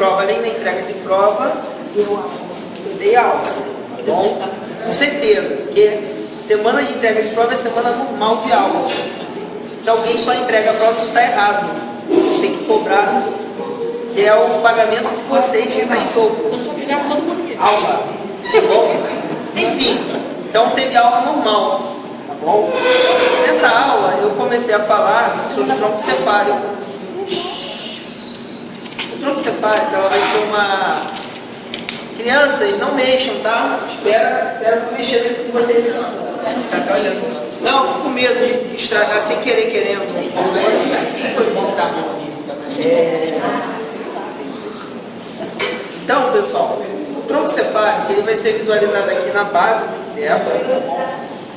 Prova, além da entrega de prova, eu dei aula, tá bom? Com certeza, porque semana de entrega de prova é semana normal de aula. Se alguém só entrega a prova, isso está errado. Vocês têm que cobrar, que é o pagamento de vocês que está em jogo. Aula, tá bom? Enfim, então teve aula normal, tá bom? Nessa aula eu comecei a falar sobre o tronco cefálico. O tronco cefálico, ela vai ser uma... Crianças, não mexam, tá? Espera não mexer com vocês. Não, fico com medo de estragar sem querer, querendo. Então, pessoal, o tronco cefálico ele vai ser visualizado aqui na base do encéfalo.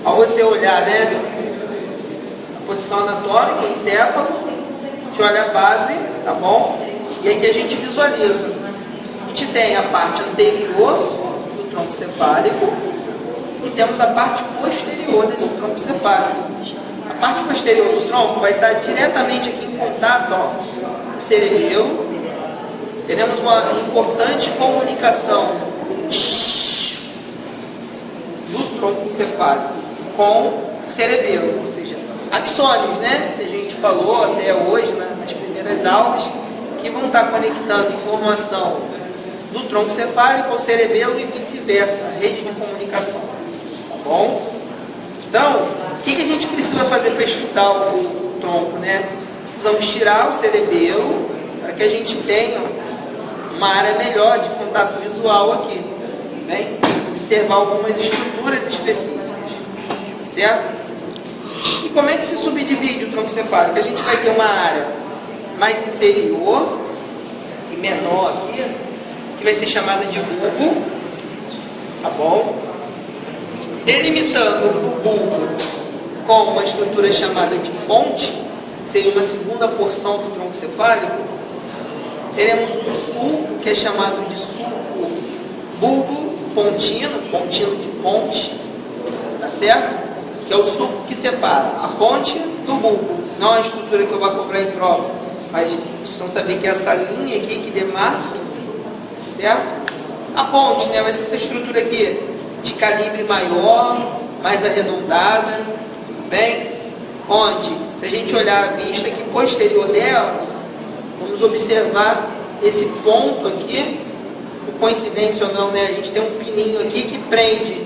Ao você olhar, né, a posição anatômica do encéfalo, a gente olha a base, tá bom? E aqui a gente visualiza. A gente tem a parte anterior do tronco cefálico e temos a parte posterior desse tronco cefálico. A parte posterior do tronco vai estar diretamente aqui em contato com o cerebelo. Teremos uma importante comunicação do tronco cefálico com o cerebelo, ou seja, axônios, né, que a gente falou até hoje, né, nas primeiras aulas, que vão estar conectando informação do tronco cefálico ao cerebelo e vice-versa, a rede de comunicação, tá bom? Então, o que a gente precisa fazer para estudar o tronco, né? Precisamos tirar o cerebelo para que a gente tenha uma área melhor de contato visual aqui, bem? Observar algumas estruturas específicas, certo? E como é que se subdivide o tronco cefálico? A gente vai ter uma área mais inferior e menor aqui, que vai ser chamada de bulbo, tá bom? Delimitando o bulbo com uma estrutura chamada de ponte, que seria uma segunda porção do tronco cefálico, teremos um sulco, que é chamado de sulco bulbo pontino, pontino de ponte, tá certo? Que é o sulco que separa a ponte do bulbo, não a estrutura que eu vou cobrar em prova, mas precisam saber que é essa linha aqui que demarca, certo? A ponte, né, vai ser essa estrutura aqui de calibre maior, mais arredondada, bem? Onde, se a gente olhar a vista aqui posterior dela, vamos observar esse ponto aqui, por coincidência ou não, né, a gente tem um pininho aqui que prende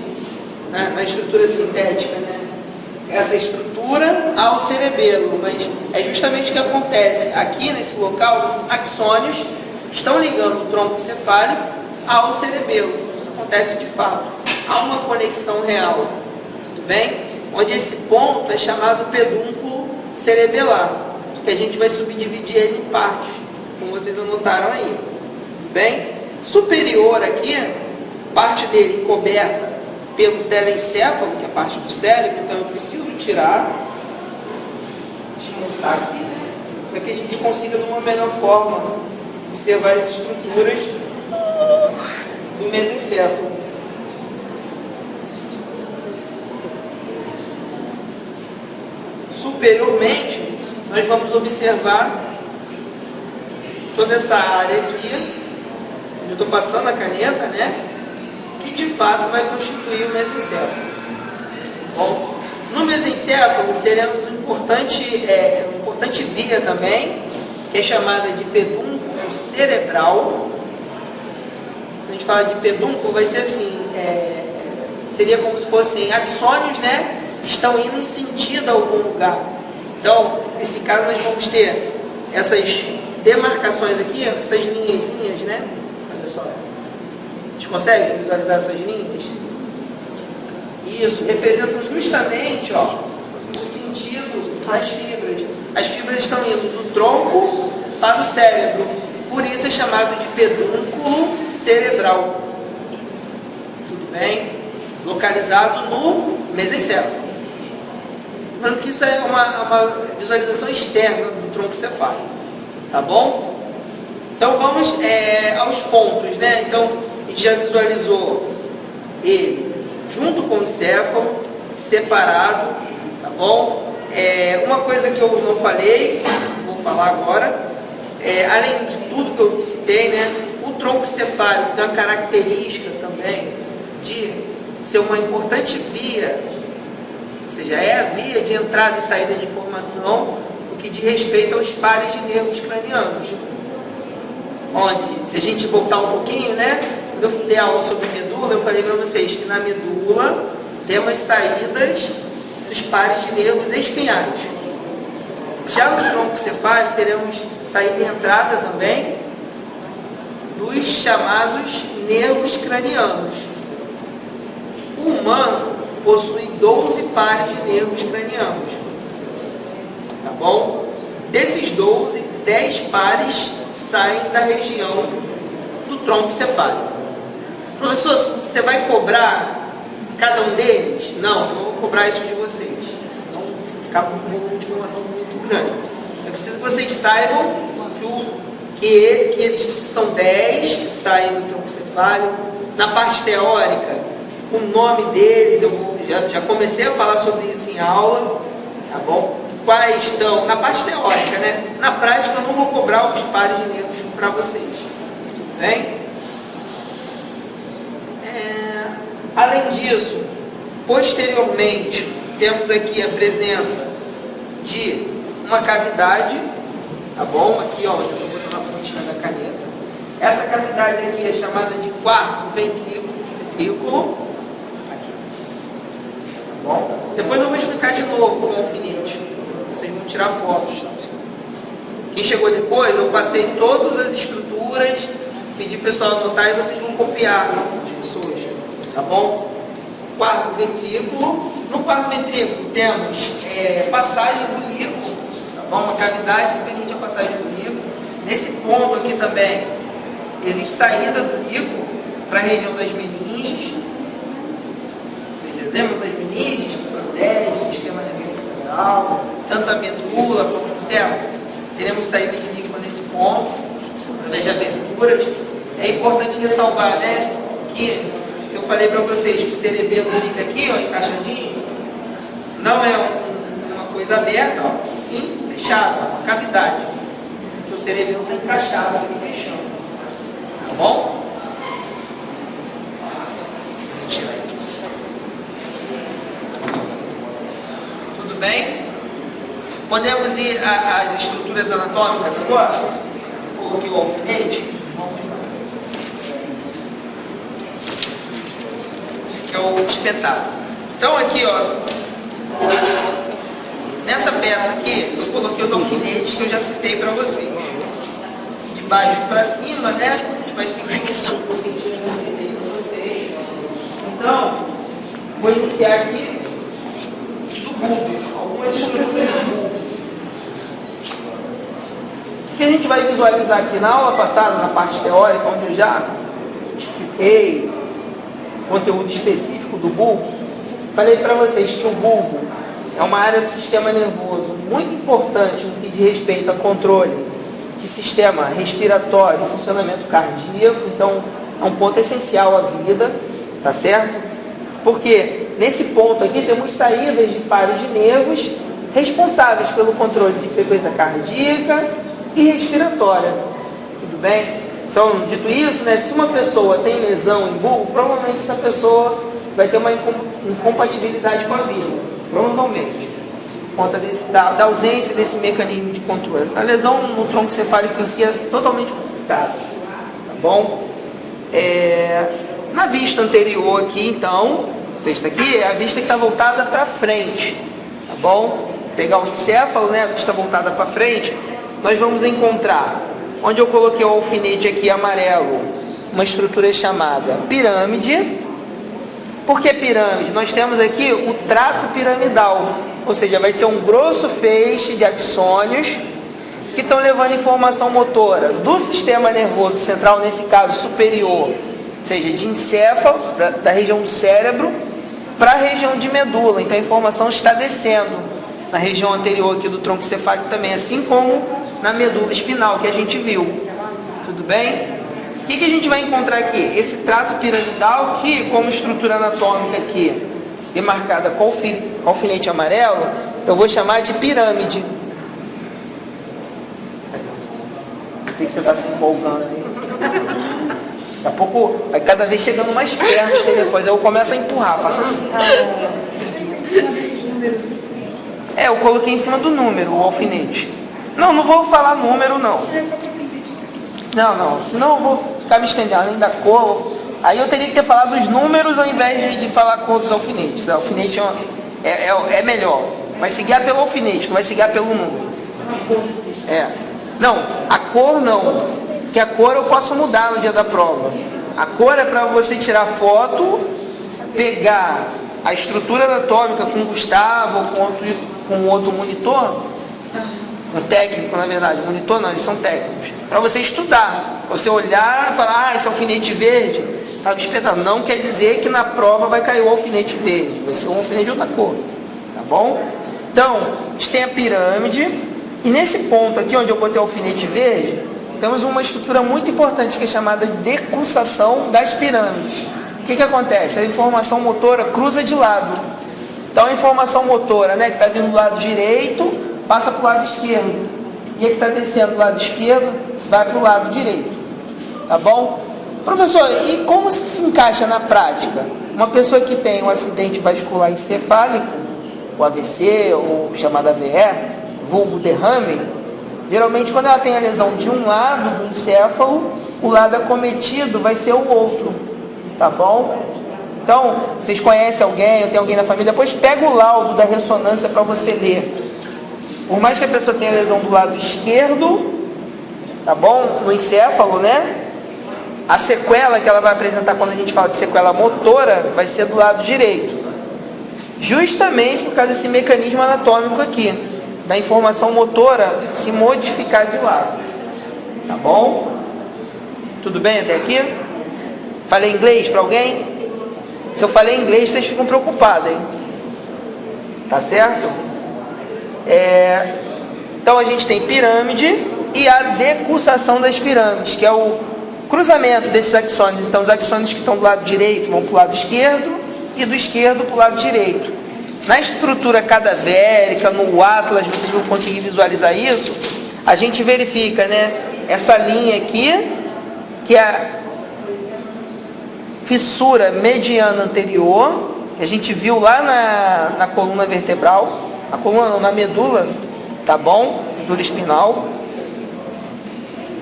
na estrutura sintética, né, essa estrutura ao cerebelo, mas é justamente o que acontece aqui nesse local. Axônios estão ligando o tronco cefálico ao cerebelo. Isso acontece de fato. Há uma conexão real, tudo bem? Onde esse ponto é chamado pedúnculo cerebelar, que a gente vai subdividir ele em partes, como vocês anotaram aí, tudo bem? Superior aqui, parte dele coberta pelo telencéfalo, que é a parte do cérebro, então eu preciso tirar, desmontar aqui, para que a gente consiga de uma melhor forma observar as estruturas do mesencéfalo. Superiormente, nós vamos observar toda essa área aqui, onde eu estou passando a caneta, né? Que de fato vai constituir o mesencéfalo. Bom, no mesencéfalo teremos uma importante via também, que é chamada de pedúnculo cerebral. Quando a gente fala de pedúnculo, vai ser assim, seria como se fossem axônios, né? Que estão indo em sentido a algum lugar. Então, nesse caso, nós vamos ter essas demarcações aqui, essas linhazinhas, né? Olha só. Vocês conseguem visualizar essas linhas? Isso, representam justamente, ó, o sentido das fibras. As fibras estão indo do tronco para o cérebro. Por isso é chamado de pedúnculo cerebral. Tudo bem? Localizado no mesencéfalo. Lembrando que isso é uma visualização externa do tronco cefálico. Tá bom? Então vamos aos pontos, né? Então, a gente já visualizou ele junto com o encéfalo, separado, tá bom? Uma coisa que eu não falei, vou falar agora, além de tudo que eu citei, né? tronco cefálico tem a característica também de ser uma importante via, ou seja, é a via de entrada e saída de informação, o que diz respeito aos pares de nervos cranianos. Onde, se a gente voltar um pouquinho, né? Quando eu dei aula sobre medula, eu falei para vocês que na medula temos saídas dos pares de nervos espinhais. Já no tronco cefálico teremos saída e entrada também dos chamados nervos cranianos. O humano possui 12 pares de nervos cranianos. Tá bom? Desses 12, 10 pares saem da região do tronco cefálico. Professor, você vai cobrar cada um deles? Não, eu não vou cobrar isso de vocês. Senão ficar com um volume de informação muito grande. Eu preciso que vocês saibam que eles são 10 que saem do tronco cefálico. Na parte teórica, o nome deles, já comecei a falar sobre isso em aula, tá bom? Quais estão, na parte teórica, né? Na prática eu não vou cobrar os pares de nervos para vocês, tudo bem? Além disso, posteriormente, temos aqui a presença de uma cavidade, tá bom? Aqui, ó, eu estou botando a pontinha da caneta. Essa cavidade aqui é chamada de quarto ventrículo. Aqui. Tá bom? Depois eu vou explicar de novo com o alfinete. Vocês vão tirar fotos também. Quem chegou depois, eu passei todas as estruturas, pedi para o pessoal anotar e vocês vão copiar, as pessoas. Tá bom? Quarto ventrículo. No quarto ventrículo temos passagem do líquido, tá bom? Uma cavidade que permite a passagem do líquido. Nesse ponto aqui também existe saída do líquido para a região das meninges. Ou seja, lembra das meninges que protegem o sistema nervoso central, tanto a medula como o céfalo. Teremos saída de líquido nesse ponto, através de aberturas. É importante ressalvar, né, que se eu falei para vocês que o cerebelo fica aqui, ó, encaixadinho, não é uma coisa aberta, ó, e sim fechada, uma cavidade. Porque o cerebelo está encaixado aqui, fechando. Tá bom? Vou tirar aqui. Tudo bem? Podemos ir às estruturas anatômicas agora? Coloquei o alfinete. Que é o espetáculo. Então aqui, ó, nessa peça aqui, eu coloquei os alfinetes que eu já citei para vocês. De baixo para cima, né? A gente vai seguir o sentido que eu citei para vocês. Então, vou iniciar aqui do bulbo, algumas estruturas do bulbo. O que a gente vai visualizar aqui na aula passada, na parte teórica, onde eu já expliquei conteúdo específico do bulbo, falei para vocês que o bulbo é uma área do sistema nervoso muito importante no que diz respeito a controle de sistema respiratório e funcionamento cardíaco. Então é um ponto essencial à vida, tá certo? Porque nesse ponto aqui temos saídas de pares de nervos responsáveis pelo controle de frequência cardíaca e respiratória, tudo bem? Então, dito isso, né, se uma pessoa tem lesão em bulbo, provavelmente essa pessoa vai ter uma incompatibilidade com a vida. Provavelmente. Por conta da ausência desse mecanismo de controle. A lesão no tronco cefálico em si é totalmente complicada. Tá bom? Na vista anterior aqui, então, ou seja, isso aqui é a vista que está voltada para frente. Tá bom? Pegar o encéfalo, né, a vista voltada para frente, nós vamos encontrar, onde eu coloquei o alfinete aqui amarelo, uma estrutura chamada pirâmide. Por que pirâmide? Nós temos aqui o trato piramidal, ou seja, vai ser um grosso feixe de axônios que estão levando informação motora do sistema nervoso central, nesse caso superior, ou seja, de encéfalo, da região do cérebro, para a região de medula. Então a informação está descendo na região anterior aqui do tronco cefálico também, assim como na medula espinal que a gente viu. Tudo bem? O que a gente vai encontrar aqui? Esse trato piramidal que, como estrutura anatômica aqui, demarcada com alfinete amarelo, eu vou chamar de pirâmide. Sei que você está se empolgando aí. Daqui a pouco, vai cada vez chegando mais perto os telefones. Aí eu começo a empurrar, faço assim. Eu coloquei em cima do número, o alfinete. Não vou falar número, não. Não, senão eu vou ficar me estendendo além da cor. Aí eu teria que ter falado os números ao invés de falar a cor dos alfinetes. O alfinete é melhor. Vai se guiar pelo alfinete, não vai se guiar pelo número. Não, a cor não. Porque a cor eu posso mudar no dia da prova. A cor é para você tirar foto, pegar a estrutura anatômica com o Gustavo ou com outro monitor, um técnico, na verdade. Monitor não, eles são técnicos. Para você estudar. Você olhar e falar, esse alfinete verde estava espetado. Não quer dizer que na prova vai cair o alfinete verde. Vai ser um alfinete de outra cor. Tá bom? Então, a gente tem a pirâmide. E nesse ponto aqui, onde eu botei o alfinete verde, temos uma estrutura muito importante que é chamada de decussação das pirâmides. O que acontece? A informação motora cruza de lado. Então a informação motora, que está vindo do lado direito, passa para o lado esquerdo. E a que está descendo do lado esquerdo, vai para o lado direito. Tá bom? Professor, e como se encaixa na prática? Uma pessoa que tem um acidente vascular encefálico, o AVC, ou chamado AVE, vulgo derrame, geralmente quando ela tem a lesão de um lado do encéfalo, o lado acometido vai ser o outro, tá bom? Então, vocês conhecem alguém, ou tem alguém na família, depois pega o laudo da ressonância para você ler. Por mais que a pessoa tenha lesão do lado esquerdo, tá bom? No encéfalo, a sequela que ela vai apresentar quando a gente fala de sequela motora, vai ser do lado direito. Justamente por causa desse mecanismo anatômico aqui, da informação motora se modificar de lado. Tá bom? Tudo bem até aqui? Falei inglês para alguém? Se eu falei inglês, vocês ficam preocupados, hein? Tá certo? Então a gente tem pirâmide e a decussação das pirâmides, que é o cruzamento desses axônios. Então os axônios que estão do lado direito vão para o lado esquerdo e do esquerdo para o lado direito. Na estrutura cadavérica, no Atlas, vocês vão conseguir visualizar isso. A gente verifica, essa linha aqui, que é a fissura mediana anterior, que a gente viu lá na coluna vertebral, na medula, tá bom? Medula espinal.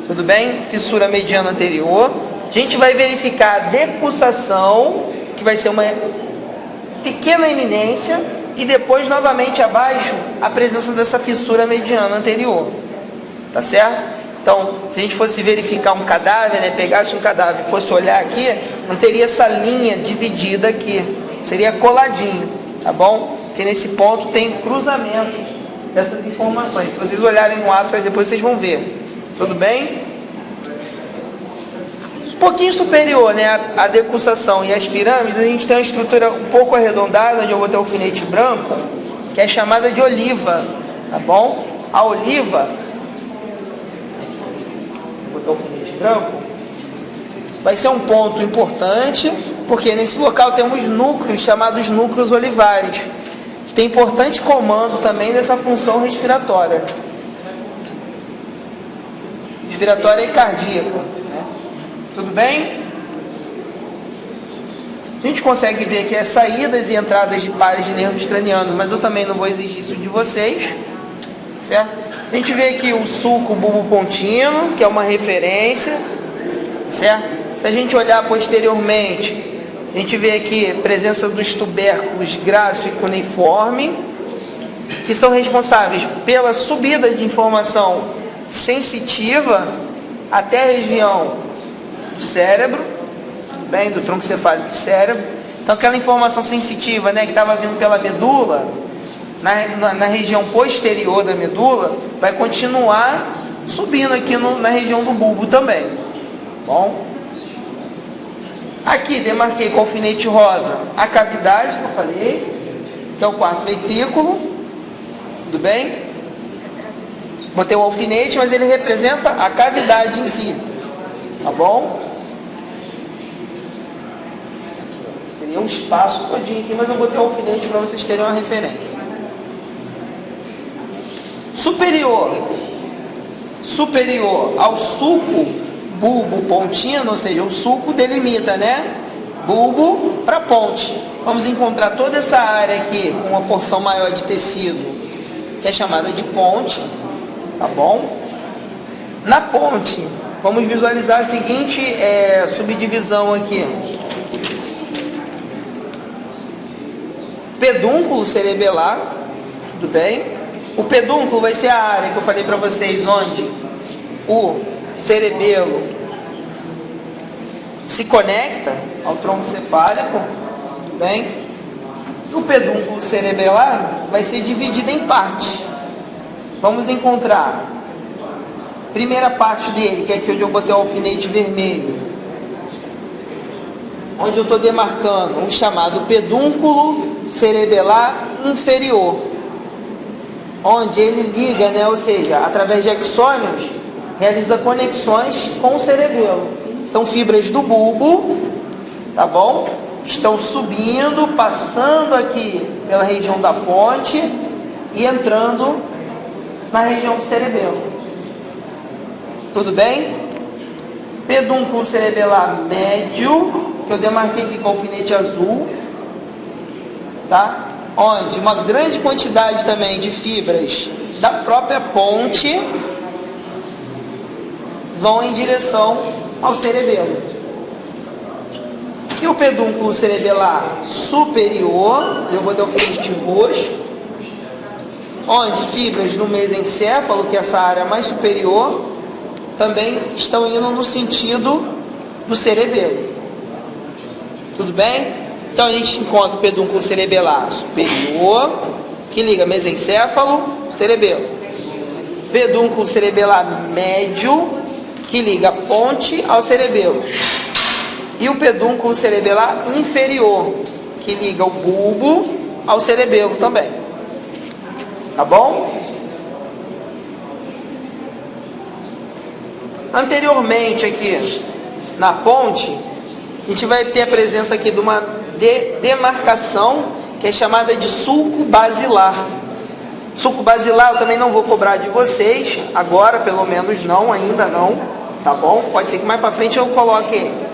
Tudo bem? Fissura mediana anterior. A gente vai verificar a decussação, que vai ser uma pequena eminência, e depois novamente abaixo a presença dessa fissura mediana anterior, tá certo? Então, se a gente fosse verificar um cadáver, pegasse um cadáver e fosse olhar aqui, não teria essa linha dividida aqui, seria coladinho, tá bom? Porque nesse ponto tem cruzamento dessas informações. Se vocês olharem no Atlas, depois vocês vão ver. Tudo bem? Um pouquinho superior, a decussação e as pirâmides, a gente tem uma estrutura um pouco arredondada, onde eu vou ter o alfinete branco, que é chamada de oliva, tá bom? A oliva, vou botar o alfinete branco, vai ser um ponto importante, porque nesse local temos núcleos chamados núcleos olivares, que tem importante comando também dessa função respiratória. Respiratória e cardíaca. Tudo bem? A gente consegue ver aqui as saídas e entradas de pares de nervos cranianos, mas eu também não vou exigir isso de vocês, certo? A gente vê aqui o sulco bulbopontino, que é uma referência, certo? Se a gente olhar posteriormente, a gente vê aqui a presença dos tubérculos graço e cuneiforme, que são responsáveis pela subida de informação sensitiva até a região do cérebro, bem, do tronco cefálico do cérebro. Então aquela informação sensitiva, que estava vindo pela medula, na região posterior da medula, vai continuar subindo aqui na região do bulbo também. Bom, aqui demarquei com alfinete rosa a cavidade que eu falei, que é o quarto ventrículo. Tudo bem? Botei o alfinete, mas ele representa a cavidade em si. Tá bom? Seria um espaço todinho aqui, mas eu botei o alfinete para vocês terem uma referência. Superior. superior ao sulco bulbo pontino, ou seja, o sulco delimita, né? Bulbo para ponte. Vamos encontrar toda essa área aqui com uma porção maior de tecido, que é chamada de ponte, tá bom? Na ponte, vamos visualizar a seguinte subdivisão aqui. Pedúnculo cerebelar, tudo bem? O pedúnculo vai ser a área que eu falei para vocês, onde o cerebelo se conecta ao tronco cefálico, tudo bem? O pedúnculo cerebelar vai ser dividido em partes. Vamos encontrar a primeira parte dele, que é aqui onde eu botei o alfinete vermelho, onde eu estou demarcando um chamado pedúnculo cerebelar inferior, onde ele liga, né, ou seja, através de axônios, realiza conexões com o cerebelo. Então, fibras do bulbo, tá bom? Estão subindo, passando aqui pela região da ponte e entrando na região do cerebelo. Tudo bem? Pedúnculo cerebelar médio, que eu demarquei aqui com alfinete azul, tá? Onde uma grande quantidade também de fibras da própria ponte vão em direção ao cerebelo. E o pedúnculo cerebelar superior, eu botei o alfinete roxo, onde fibras do mesencéfalo, que é essa área mais superior, também estão indo no sentido do cerebelo. Tudo bem? Então a gente encontra o pedúnculo cerebelar superior, que liga mesencéfalo, cerebelo. Pedúnculo cerebelar médio, que liga a ponte ao cerebelo. E o pedúnculo cerebelar inferior, que liga o bulbo ao cerebelo também. Tá bom? Anteriormente aqui, na ponte, a gente vai ter a presença aqui de uma demarcação que é chamada de sulco basilar. Sulco basilar eu também não vou cobrar de vocês, agora pelo menos não, ainda não, tá bom? Pode ser que mais para frente eu coloque ele.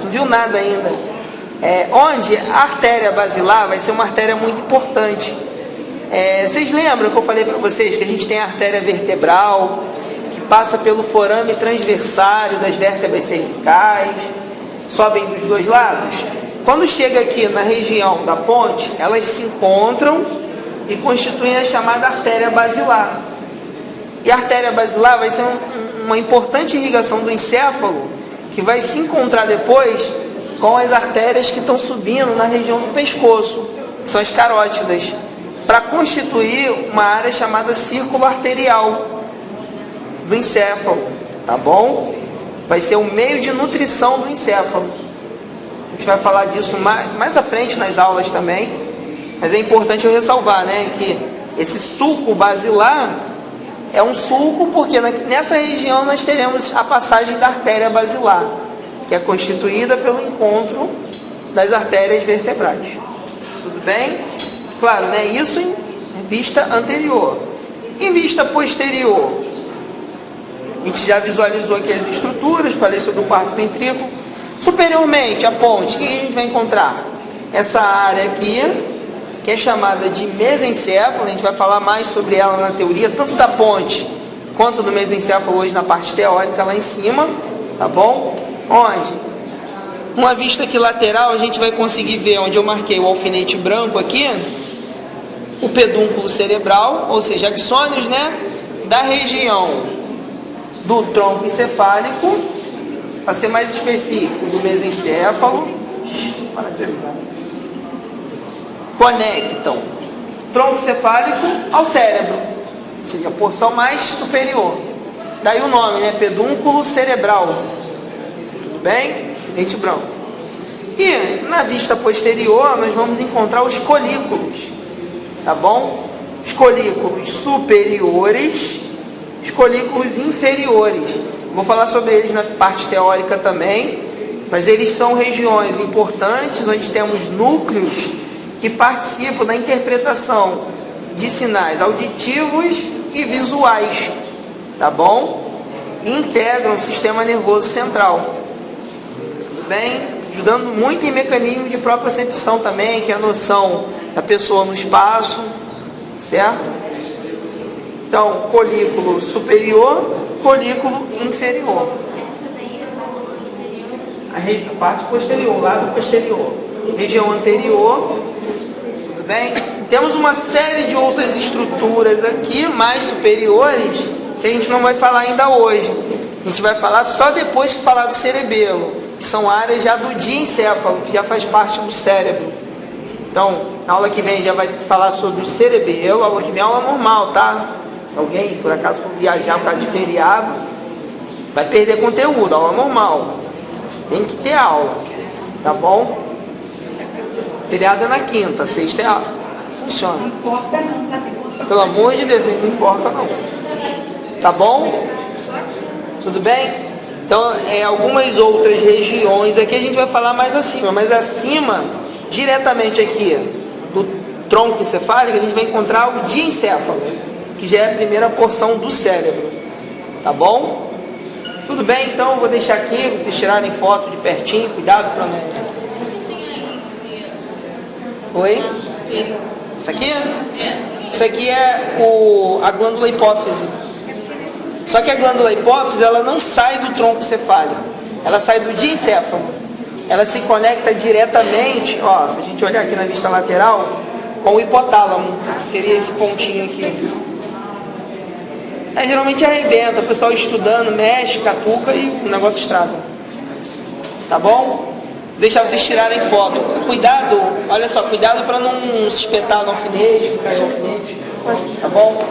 Não viu nada ainda. Onde a artéria basilar vai ser uma artéria muito importante. Vocês lembram que eu falei para vocês que a gente tem a artéria vertebral, que passa pelo forame transversário das vértebras cervicais, sobem dos dois lados? Quando chega aqui na região da ponte, elas se encontram e constituem a chamada artéria basilar. E a artéria basilar vai ser uma importante irrigação do encéfalo, que vai se encontrar depois com as artérias que estão subindo na região do pescoço, que são as carótidas, para constituir uma área chamada círculo arterial do encéfalo, tá bom? Vai ser o meio de nutrição do encéfalo. A gente vai falar disso mais à frente nas aulas também, mas é importante eu ressalvar, né, que esse sulco basilar é um sulco porque nessa região nós teremos a passagem da artéria basilar, que é constituída pelo encontro das artérias vertebrais. Tudo bem? Claro, né? Isso em vista anterior. Em vista posterior, a gente já visualizou aqui as estruturas, falei sobre o quarto ventrículo. Superiormente, a ponte, o que a gente vai encontrar? Essa área aqui, que é chamada de mesencéfalo, a gente vai falar mais sobre ela na teoria, tanto da ponte quanto do mesencéfalo hoje na parte teórica lá em cima, tá bom? Onde, uma vista aqui lateral, a gente vai conseguir ver, onde eu marquei o alfinete branco aqui, o pedúnculo cerebral, ou seja, axônios, né, da região do tronco encefálico, para ser mais específico, do mesencéfalo, conectam tronco cefálico ao cérebro, ou seja, a porção mais superior. Daí o nome, né? Pedúnculo cerebral. Tudo bem? Alfinete branco. E na vista posterior nós vamos encontrar os colículos, tá bom? Os colículos superiores, os colículos inferiores. Vou falar sobre eles na parte teórica também, mas eles são regiões importantes onde temos núcleos que participam da interpretação de sinais auditivos e visuais. tá bom? E integram o sistema nervoso central. Tudo bem? Ajudando muito em mecanismo de propriocepção também, que é a noção da pessoa no espaço, certo? Então, colículo superior, colículo inferior. A parte posterior, lado posterior. Região anterior, tudo bem? Temos uma série de outras estruturas aqui, mais superiores, que a gente não vai falar ainda hoje. A gente vai falar só depois que falar do cerebelo, que são áreas já do diencéfalo, que já faz parte do cérebro. Então, na aula que vem já vai falar sobre o cerebelo, a aula que vem é aula normal, tá? Se alguém, por acaso, for viajar por causa de feriado, vai perder conteúdo, aula normal. Tem que ter aula, tá bom? Feriado é na quinta, sexta é aula. Funciona. Não importa não, tá? Pelo amor de Deus, não importa não. Tá bom? Tudo bem? Então, algumas outras regiões aqui a gente vai falar mais acima, mas acima, diretamente aqui, do tronco encefálico, a gente vai encontrar o diencéfalo, que já é a primeira porção do cérebro. Tá bom? Tudo bem? Então, eu vou deixar aqui, vocês tirarem foto de pertinho, cuidado para não... Oi? Isso aqui? Isso aqui é a glândula hipófise. Só que a glândula hipófise, ela não sai do tronco cefálico, ela sai do diencéfalo. Ela se conecta diretamente, ó, se a gente olhar aqui na vista lateral, com o hipotálamo, que seria esse pontinho aqui. Geralmente arrebenta, o pessoal estudando, mexe, catuca e o negócio estraga. Tá bom? Deixar vocês tirarem foto. Cuidado, olha só, cuidado para não se espetar no alfinete, cair no alfinete. Tá bom?